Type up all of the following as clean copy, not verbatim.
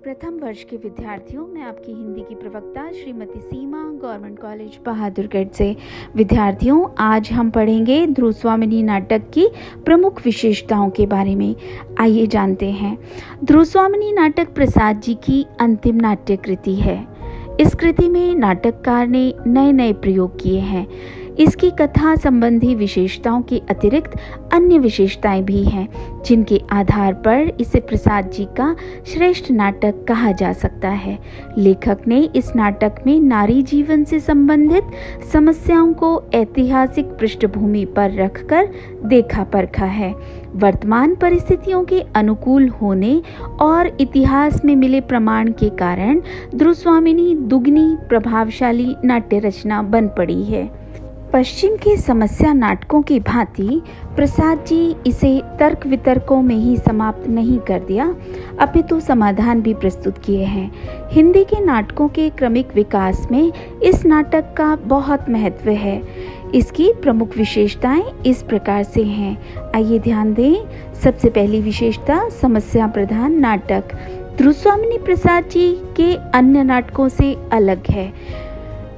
प्रथम वर्ष के विद्यार्थियों, मैं आपकी हिंदी की प्रवक्ता श्रीमती सीमा, गवर्नमेंट कॉलेज बहादुरगढ़ से। विद्यार्थियों, आज हम पढ़ेंगे ध्रुव स्वामिनी नाटक की प्रमुख विशेषताओं के बारे में। आइए जानते हैं। ध्रुव स्वामिनी नाटक प्रसाद जी की अंतिम नाट्य कृति है। इस कृति में नाटककार ने नए नए प्रयोग किए हैं। इसकी कथा संबंधी विशेषताओं के अतिरिक्त अन्य विशेषताएं भी हैं, जिनके आधार पर इसे प्रसाद जी का श्रेष्ठ नाटक कहा जा सकता है। लेखक ने इस नाटक में नारी जीवन से संबंधित समस्याओं को ऐतिहासिक पृष्ठभूमि पर रखकर देखा परखा है। वर्तमान परिस्थितियों के अनुकूल होने और इतिहास में मिले प्रमाण के कारण ध्रुव स्वामिनी दुगनी प्रभावशाली नाट्य रचना बन पड़ी है। पश्चिम के समस्या नाटकों की भांति प्रसाद जी इसे तर्क वितर्कों में ही समाप्त नहीं कर दिया, अपितु समाधान भी प्रस्तुत किए हैं। हिंदी के नाटकों के क्रमिक विकास में इस नाटक का बहुत महत्व है। इसकी प्रमुख विशेषताएं इस प्रकार से हैं। आइए ध्यान दें। सबसे पहली विशेषता, समस्या प्रधान नाटक ध्रुव स्वामिनी प्रसाद जी के अन्य नाटकों से अलग है।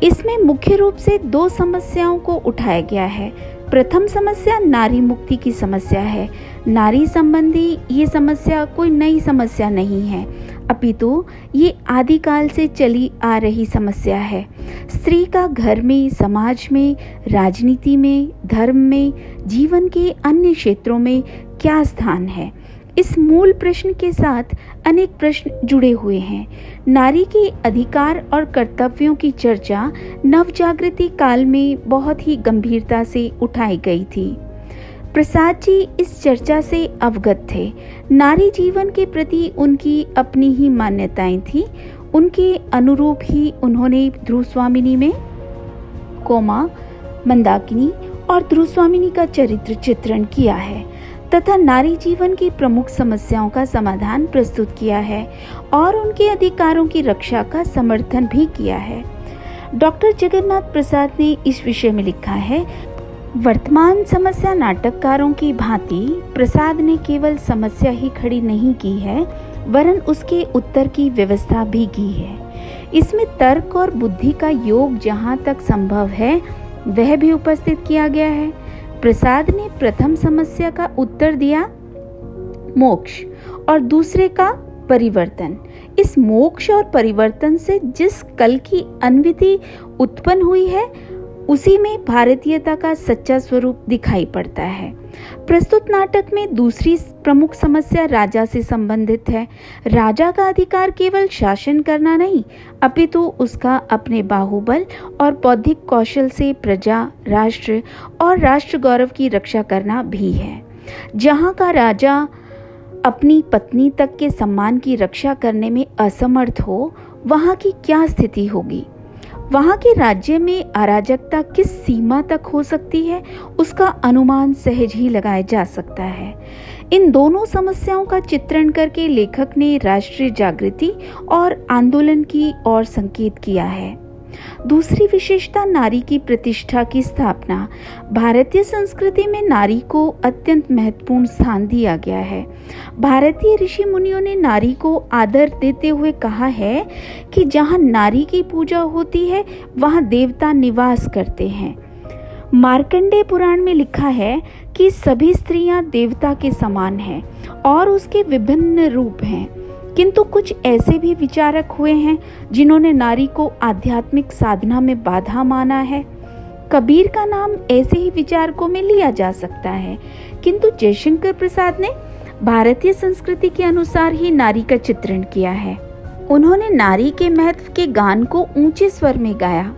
इसमें मुख्य रूप से दो समस्याओं को उठाया गया है। प्रथम समस्या नारी मुक्ति की समस्या है। नारी संबंधी ये समस्या कोई नई समस्या नहीं है, अपितु ये आदिकाल से चली आ रही समस्या है। स्त्री का घर में, समाज में, राजनीति में, धर्म में, जीवन के अन्य क्षेत्रों में क्या स्थान है, इस मूल प्रश्न के साथ अनेक प्रश्न जुड़े हुए हैं। नारी के अधिकार और कर्तव्यों की चर्चा नवजागृति काल में बहुत ही गंभीरता से उठाई गई थी। प्रसाद जी इस चर्चा से अवगत थे। नारी जीवन के प्रति उनकी अपनी ही मान्यताएं थी। उनके अनुरूप ही उन्होंने ध्रुव स्वामिनी में कोमा, मंदाकिनी और ध्रुव स्वामिनी का चरित्र चित्रण किया है तथा नारी जीवन की प्रमुख समस्याओं का समाधान प्रस्तुत किया है और उनके अधिकारों की रक्षा का समर्थन भी किया है। डॉक्टर जगन्नाथ प्रसाद ने इस विषय में लिखा है, वर्तमान समस्या नाटककारों की भांति प्रसाद ने केवल समस्या ही खड़ी नहीं की है, वरन उसके उत्तर की व्यवस्था भी की है। इसमें तर्क और बुद्धि का योग जहाँ तक संभव है वह भी उपस्थित किया गया है। प्रसाद ने प्रथम समस्या का उत्तर दिया मोक्ष और दूसरे का परिवर्तन। इस मोक्ष और परिवर्तन से जिस कल की अन्विति उत्पन्न हुई है, उसी में भारतीयता का सच्चा स्वरूप दिखाई पड़ता है। प्रस्तुत नाटक में दूसरी प्रमुख समस्या राजा से संबंधित है। राजा का अधिकार केवल शासन करना नहीं, अपितु उसका अपने बाहुबल और बौद्धिक कौशल से प्रजा, राष्ट्र और राष्ट्र गौरव की रक्षा करना भी है। जहाँ का राजा अपनी पत्नी तक के सम्मान की रक्षा करने में असमर्थ हो, वहाँ की क्या स्थिति होगी? वहाँ के राज्य में अराजकता किस सीमा तक हो सकती है, उसका अनुमान सहज ही लगाया जा सकता है। इन दोनों समस्याओं का चित्रण करके लेखक ने राष्ट्रीय जागृति और आंदोलन की ओर संकेत किया है। दूसरी विशेषता, नारी की प्रतिष्ठा की स्थापना। भारतीय संस्कृति में नारी को अत्यंत महत्वपूर्ण स्थान दिया गया है। भारतीय ऋषि मुनियों ने नारी को आदर देते हुए कहा है कि जहाँ नारी की पूजा होती है, वहाँ देवता निवास करते हैं। मार्कंडेय पुराण में लिखा है कि सभी स्त्रियां देवता के समान हैं और उसके विभिन्न रूप हैं, किंतु कुछ ऐसे भी विचारक हुए हैं जिन्होंने नारी को आध्यात्मिक साधना में बाधा माना है। कबीर का नाम ऐसे ही विचारकों में लिया जा सकता है, किंतु जयशंकर प्रसाद ने भारतीय संस्कृति के अनुसार ही नारी का चित्रण किया है। उन्होंने नारी के महत्व के गान को ऊंचे स्वर में गाया।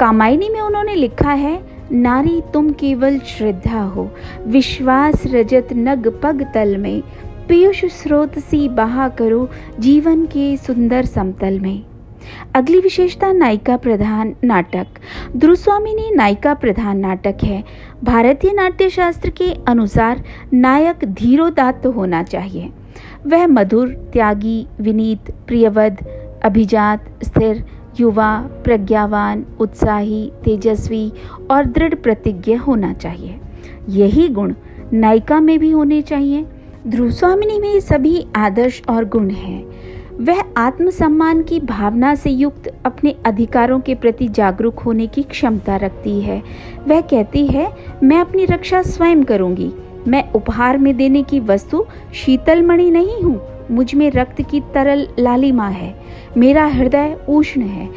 कामायनी में उन्होंने लिखा है, नारी तुम केवल श्रद्धा हो, विश्वास रजत नग पग तल में, पीयूष स्रोत सी बहा करो जीवन के सुंदर समतल में। अगली विशेषता, नायिका प्रधान नाटक। ध्रुव स्वामिनी नायिका प्रधान नाटक है। भारतीय नाट्य शास्त्र के अनुसार नायक धीरोदात्त होना चाहिए। वह मधुर, त्यागी, विनीत, प्रियवद, अभिजात, स्थिर, युवा, प्रज्ञावान, उत्साही, तेजस्वी और दृढ़ प्रतिज्ञ होना चाहिए। यही गुण नायिका में भी होने चाहिए। ध्रुव स्वामिनी में सभी आदर्श और गुण हैं। वह आत्मसम्मान की भावना से युक्त अपने अधिकारों के प्रति जागरूक होने की क्षमता रखती है। वह कहती है, मैं अपनी रक्षा स्वयं करूंगी। मैं उपहार में देने की वस्तु शीतलमणि नहीं हूँ। मुझ में रक्त की तरल लालिमा है। मेरा हृदय उष्ण है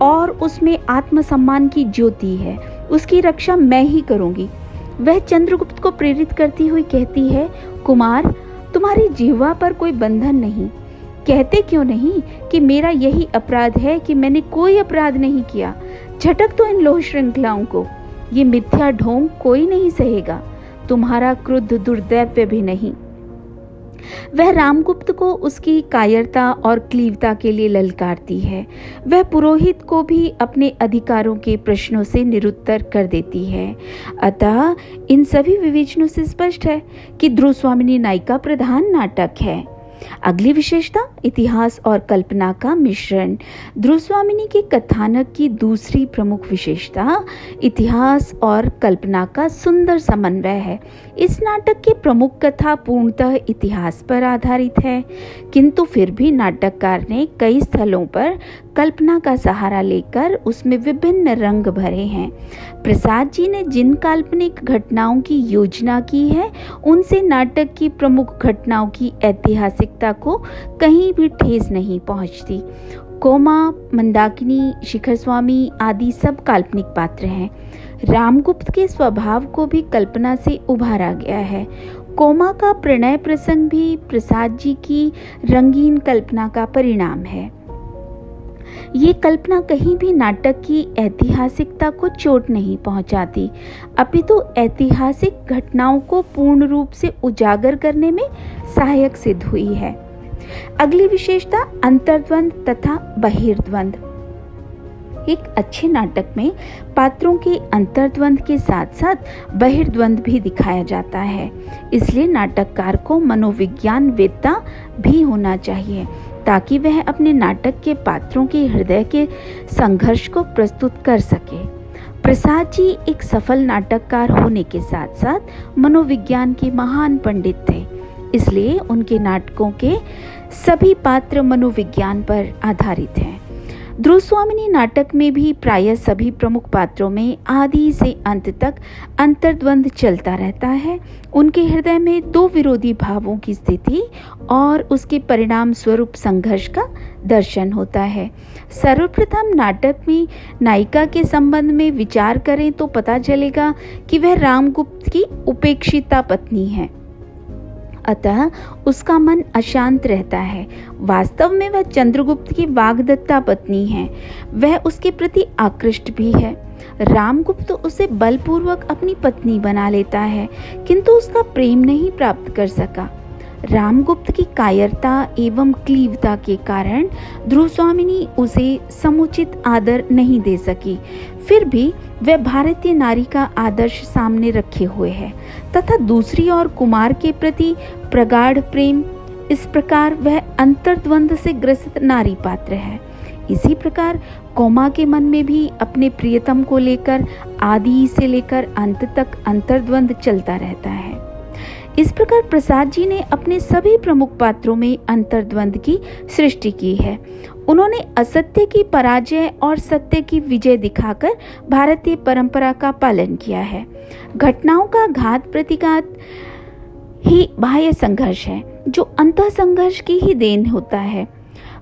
और उसमें आत्मसम्मान की ज्योति है। उसकी रक्षा मैं ही करूंगी। वह चंद्रगुप्त को प्रेरित करती हुई कहती है, कुमार, तुम्हारी जिह्वा पर कोई बंधन नहीं। कहते क्यों नहीं कि मेरा यही अपराध है कि मैंने कोई अपराध नहीं किया। झटक तो इन लोह श्रृंखलाओं को। ये मिथ्या ढोंग कोई नहीं सहेगा। तुम्हारा क्रुद्ध दुर्दैव्य भी नहीं। वह रामगुप्त को उसकी कायरता और क्लीवता के लिए ललकारती है। वह पुरोहित को भी अपने अधिकारों के प्रश्नों से निरुत्तर कर देती है। अतः इन सभी विवेचनों से स्पष्ट है कि ध्रुवस्वामिनी नायिका प्रधान नाटक है। अगली विशेषता, इतिहास और कल्पना का मिश्रण। ध्रुवस्वामिनी के कथानक की दूसरी प्रमुख विशेषता इतिहास और कल्पना का सुंदर समन्वय है। इस नाटक की प्रमुख कथा पूर्णतः इतिहास पर आधारित है, किंतु फिर भी नाटककार ने कई स्थलों पर कल्पना का सहारा लेकर उसमें विभिन्न रंग भरे हैं। प्रसाद जी ने जिन काल्पनिक घटनाओं की योजना की है, उनसे नाटक की प्रमुख घटनाओं की ऐतिहासिकता को कहीं भी ठेस नहीं पहुंचती। कोमा, मंदाकिनी, शिखर स्वामी आदि सब काल्पनिक पात्र हैं। रामगुप्त के स्वभाव को भी कल्पना से उभारा गया है। कोमा का प्रणय प्रसंग भी प्रसाद जी की रंगीन कल्पना का परिणाम है। ये कल्पना कहीं भी नाटक की ऐतिहासिकता को चोट नहीं पहुंचाती, अपितु ऐतिहासिक घटनाओं को पूर्ण रूप से उजागर करने में सहायक सिद्ध हुई है। अगली विशेषता, अंतर्द्वंद तथा बहिर्द्वंद। एक अच्छे नाटक में पात्रों के अंतर्द्वंद के साथ साथ बहिर्द्वंद भी दिखाया जाता है। इसलिए नाटककार को मनोविज्ञान वेत्ता भी होना चाहिए, ताकि वह अपने नाटक के पात्रों के हृदय के संघर्ष को प्रस्तुत कर सके। प्रसाद जी एक सफल नाटककार होने के साथ साथ मनोविज्ञान के महान पंडित थे। इसलिए उनके नाटकों के सभी पात्र मनोविज्ञान पर आधारित हैं। ध्रुवस्वामिनी नाटक में भी प्रायः सभी प्रमुख पात्रों में आदि से अंत तक अंतर्द्वंद चलता रहता है। उनके हृदय में दो विरोधी भावों की स्थिति और उसके परिणाम स्वरूप संघर्ष का दर्शन होता है। सर्वप्रथम नाटक में नायिका के संबंध में विचार करें तो पता चलेगा कि वह रामगुप्त की उपेक्षिता पत्नी है, अतः उसका मन अशांत रहता है। वास्तव में वह चंद्रगुप्त की वाग्दत्ता पत्नी है। वह उसके प्रति आकृष्ट भी है। रामगुप्त उसे बलपूर्वक अपनी पत्नी बना लेता है, किंतु उसका प्रेम नहीं प्राप्त कर सका। रामगुप्त की कायरता एवं क्लीवता के कारण ध्रुवस्वामिनी उसे समुचित आदर नहीं दे सकी। फिर भी वह भारतीय नारी का आदर्श सामने रखे हुए है तथा दूसरी ओर कुमार के प्रति प्रगाढ़ प्रेम। इस प्रकार वह अंतर्द्वंद से ग्रसित नारी पात्र है। इसी प्रकार कोमा के मन में भी अपने प्रियतम को लेकर आदि से लेकर अंत तक अंतर्द्वंद चलता रहता है। इस प्रकार प्रसाद जी ने अपने सभी प्रमुख पात्रों में अंतर्द्वंद की सृष्टि की है। उन्होंने असत्य की पराजय और सत्य की विजय दिखाकर भारतीय परंपरा का पालन किया है। घटनाओं का घात प्रतिघात ही बाह्य संघर्ष है, जो अंतः संघर्ष की ही देन होता है।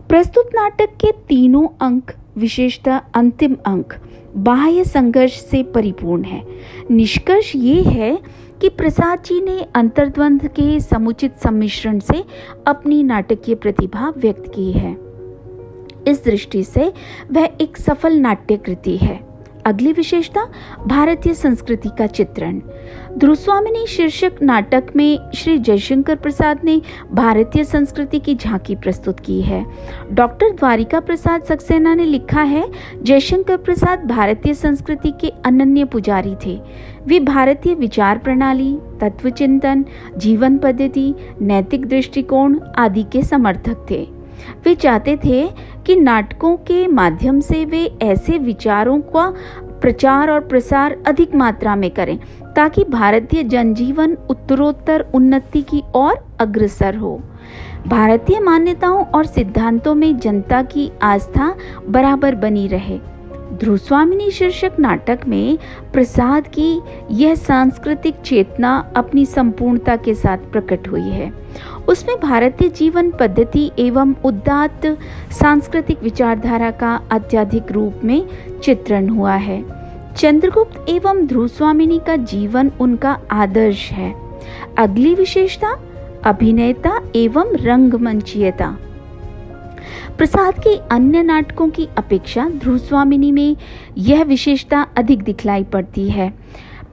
प्रस्तुत नाटक के तीनों अंक, विशेषतः अंतिम अंक, बाह्य संघर्ष से परिपूर्ण है। निष्कर्ष ये है कि प्रसाद जी ने अंतर्द्वंद के समुचित सम्मिश्रण से अपनी नाटकीय प्रतिभा व्यक्त की है। इस दृष्टि से वह एक सफल नाट्यकृति है। अगली विशेषता, भारतीय संस्कृति का चित्रण। ध्रुवस्वामिनी शीर्षक नाटक में श्री जयशंकर प्रसाद ने भारतीय संस्कृति की झांकी प्रस्तुत की है। डॉक्टर द्वारिका प्रसाद सक्सेना ने लिखा है, जयशंकर प्रसाद भारतीय संस्कृति के अनन्य पुजारी थे। वे भारतीय विचार प्रणाली, तत्वचिंतन, जीवन पद्धति, नैतिक दृष्टिकोण आदि के समर्थक थे। वे चाहते थे कि नाटकों के माध्यम से वे ऐसे विचारों का प्रचार और प्रसार अधिक मात्रा में करें, ताकि भारतीय जनजीवन उत्तरोत्तर उन्नति की ओर अग्रसर हो। भारतीय मान्यताओं और सिद्धांतों में जनता की आस्था बराबर बनी रहे। ध्रुवस्वामिनी शीर्षक नाटक में प्रसाद की यह सांस्कृतिक चेतना अपनी संपूर्णता के साथ प्रकट हुई है। उसमें भारतीय जीवन पद्धति एवं उदात्त सांस्कृतिक विचारधारा का अत्यधिक रूप में चित्रण हुआ है। चंद्रगुप्त एवं ध्रुवस्वामिनी का जीवन उनका आदर्श है। अगली विशेषता अभिनेता एवं रंगमंचीयता। प्रसाद के अन्य नाटकों की अपेक्षा ध्रुवस्वामिनी में यह विशेषता अधिक दिखलाई पड़ती है।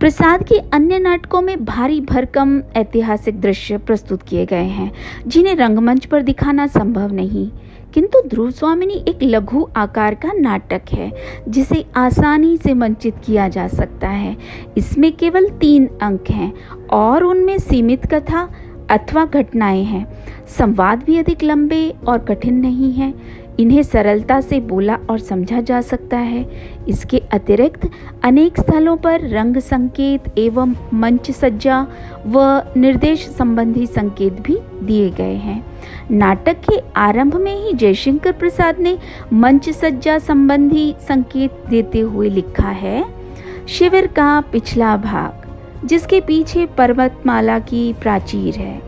प्रसाद के अन्य नाटकों में भारी भरकम ऐतिहासिक दृश्य प्रस्तुत किए गए हैं जिन्हें रंगमंच पर दिखाना संभव नहीं, किंतु ध्रुवस्वामिनी एक लघु आकार का नाटक है जिसे आसानी से मंचित किया जा सकता है। इसमें केवल 3 अंक हैं और उनमें सीमित कथा अथवा घटनाएं हैं। संवाद भी अधिक लंबे और कठिन नहीं हैं। इन्हें सरलता से बोला और समझा जा सकता है। इसके अतिरिक्त अनेक स्थलों पर रंग संकेत एवं मंच सज्जा व निर्देश संबंधी संकेत भी दिए गए हैं। नाटक के आरंभ में ही जयशंकर प्रसाद ने मंच सज्जा संबंधी संकेत देते हुए लिखा है, शिविर का पिछला भाग जिसके पीछे पर्वतमाला की प्राचीर है।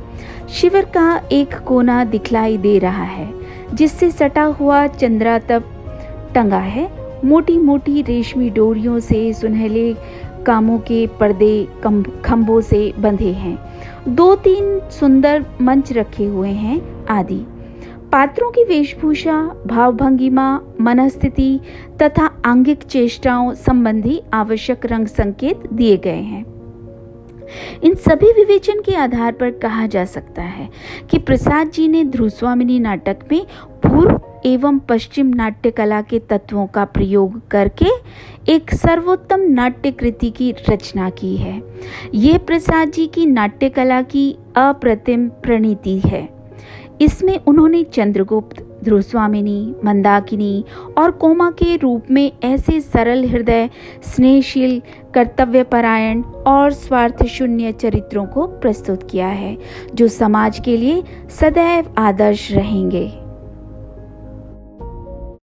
शिविर का एक कोना दिखलाई दे रहा है जिससे सटा हुआ चंद्रातप टंगा है। मोटी मोटी रेशमी डोरियों से सुनहले कामों के पर्दे खंभों से बंधे हैं। 2-3 सुंदर मंच रखे हुए हैं आदि। पात्रों की वेशभूषा, भावभंगिमा, मनस्थिति तथा आंगिक चेष्टाओं संबंधी आवश्यक रंग संकेत दिए गए हैं। इन सभी विवेचन के आधार पर कहा जा सकता है कि प्रसाद जी ने ध्रुवस्वामिनी नाटक में पूर्व एवं पश्चिम नाट्य कला के तत्वों का प्रयोग करके एक सर्वोत्तम नाट्य कृति की रचना की है। ये प्रसाद जी की नाट्य कला की अप्रतिम प्रणीति है। इसमें उन्होंने चंद्रगुप्त, ध्रुवस्वामिनी, मंदाकिनी और कोमा के रूप में ऐसे सरल हृदय, स्नेहशील, कर्तव्यपरायण और स्वार्थ शून्य चरित्रों को प्रस्तुत किया है जो समाज के लिए सदैव आदर्श रहेंगे।